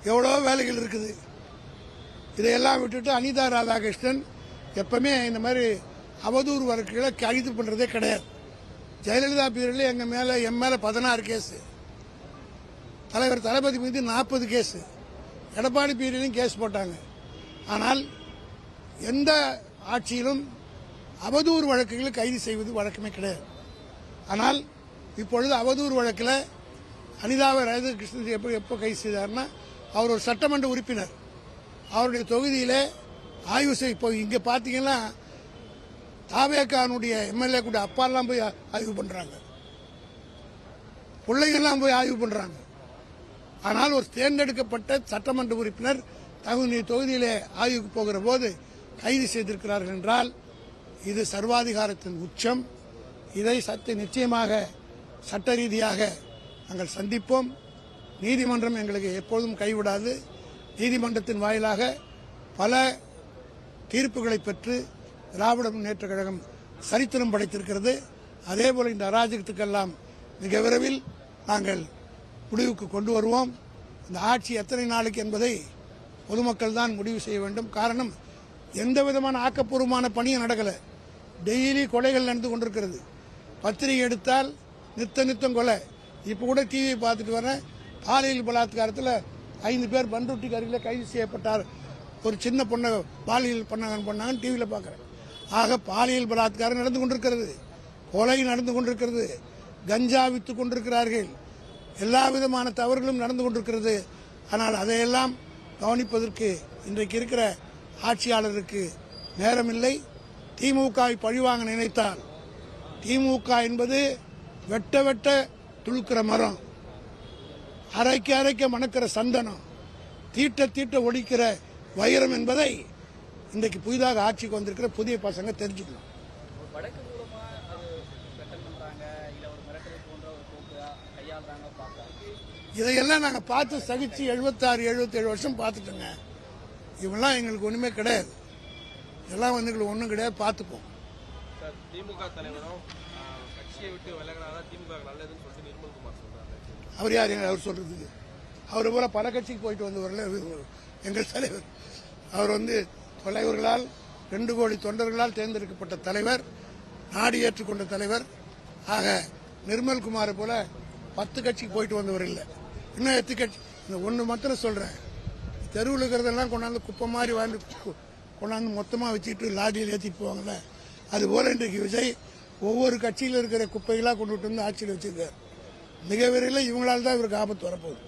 எவ்வளோ வேலைகள் இருக்குது. இதையெல்லாம் விட்டுட்டு அனிதா ராதாகிருஷ்ணன் எப்பவுமே இந்த மாதிரி அவதூறு வழக்குகளை கைது பண்ணுறதே கிடையாது. ஜெயலலிதா பீரியடில் என் மேலே 16 கேஸு, தலைவர் தளபதி மீது 40 கேஸு, எடப்பாடி பீரியட்லையும் கேஸ் போட்டாங்க. ஆனால் எந்த ஆட்சியிலும் அவதூறு வழக்குகளை கைது செய்வது வழக்கமே கிடையாது. ஆனால் இப்பொழுது அவதூறு வழக்கில் அனிதாவை ராதாகிருஷ்ணன் எப்போ கைது செய்தார்னா, அவர் ஒரு சட்டமன்ற உறுப்பினர். அவருடைய தொகுதியில் ஆய்வு செய்ய இப்போ இங்கே பார்த்தீங்கன்னா தாவேக்கானுடைய எம்எல்ஏ கூட அப்பாலாம் போய் ஆய்வு பண்ணுறாங்க, பிள்ளைங்கள்லாம் போய் ஆய்வு பண்ணுறாங்க. ஆனால் ஒரு தேர்ந்தெடுக்கப்பட்ட சட்டமன்ற உறுப்பினர் தகுந்த தொகுதியிலே ஆய்வுக்கு போகிற போது கைது செய்திருக்கிறார்கள் என்றால் இது சர்வாதிகாரத்தின் உச்சம். இதை நிச்சயமாக சட்ட ரீதியாக நாங்கள் சந்திப்போம். நீதிமன்றம் எங்களுக்கு எப்போதும் கைவிடாது. நீதிமன்றத்தின் வாயிலாக பல தீர்ப்புகளை பெற்று திராவிட முன்னேற்ற கழகம் சரித்திரம் படைத்திருக்கிறது. அதேபோல இந்த அராஜகத்துக்கெல்லாம் மிக விரைவில் நாங்கள் முடிவுக்கு கொண்டு வருவோம். இந்த ஆட்சி எத்தனை நாளைக்கு என்பதை பொதுமக்கள் தான் முடிவு செய்ய வேண்டும். காரணம், எந்த விதமான ஆக்கப்பூர்வமான பணியும் நடக்கலை. டெய்லி கொலைகள் நடந்து கொண்டிருக்கிறது. பத்திரிகை எடுத்தால் நித்தம் கொலை. இப்போ கூட டிவியை பார்த்துட்டு வரேன், பாலியல் பலாத்காரத்தில் 5 பேர் பண்ருட்டிக்கு அருகில் கைது செய்யப்பட்டார். ஒரு சின்ன பொண்ணை பாலியல் பண்ணாங்கன்னு டிவியில் பார்க்குறேன். ஆக பாலியல் பலாத்காரம் நடந்து கொண்டிருக்கிறது, கொலை நடந்து கொண்டிருக்கிறது, கஞ்சா வித்து கொண்டிருக்கிறார்கள், எல்லா விதமான தவறுகளும் நடந்து கொண்டிருக்கிறது. ஆனால் அதையெல்லாம் கவனிப்பதற்கு இன்றைக்கு இருக்கிற ஆட்சியாளருக்கு நேரமில்லை. திமுகவை பழிவாங்க நினைத்தால், திமுக என்பது வெட்ட துளுக்கிற மரம், அரைக்க மணக்கிற சந்தனம், தீட்ட ஒடிக்கிற வைரம் என்பதை இன்றைக்கு புதிதாக ஆட்சிக்கு வந்திருக்கிற புதிய பசங்க தெரிஞ்சுக்கணும். இதையெல்லாம் நாங்கள் பார்த்து சகிச்சு 76-77 வருஷம் பார்த்துட்டோங்க. இவெல்லாம் எங்களுக்கு ஒன்றுமே கிடையாது. இதெல்லாம் வந்து எங்களுக்கு ஒன்றும் கிடையாது, பார்த்துப்போம். திமுக தலைவரும் கட்சியை விட்டு விலகினாதான் திமுக நல்லதுன்னு சொல்லிட்டு நிர்மல்குமார் சொல்றாரு. அவர் யார் அவர் சொல்றதுக்கு? அவர் போல பல கட்சிக்கு போயிட்டு வந்தவர்கள் எங்கள் தலைவர். அவர் வந்து தலைவர்களால் 2 கோடி தொண்டர்களால் தேர்ந்தெடுக்கப்பட்ட தலைவர், நாடு ஏற்றுக்கொண்ட தலைவர். ஆக நிர்மல்குமாரை போல 10 கட்சிக்கு போயிட்டு வந்தவர் இல்லை. இன்னும் 8 கட்சி. இந்த ஒன்று மாத்திரம் சொல்றேன், தெருவில் இருக்கிறதெல்லாம் கொண்டாந்து குப்பை மாதிரி கொண்டாந்து மொத்தமாக வச்சுட்டு லாரியில் ஏற்றிட்டு போவாங்கல்ல, அதுபோல இன்றைக்கு விஜய் ஒவ்வொரு கட்சியில் இருக்கிற குப்பைகளாக கொண்டுட்டு வந்து ஆட்சியில் வச்சிருக்காரு. மிக விரைவில் இவங்களால் தான் இவருக்கு ஆபத்து வரப்போகுது.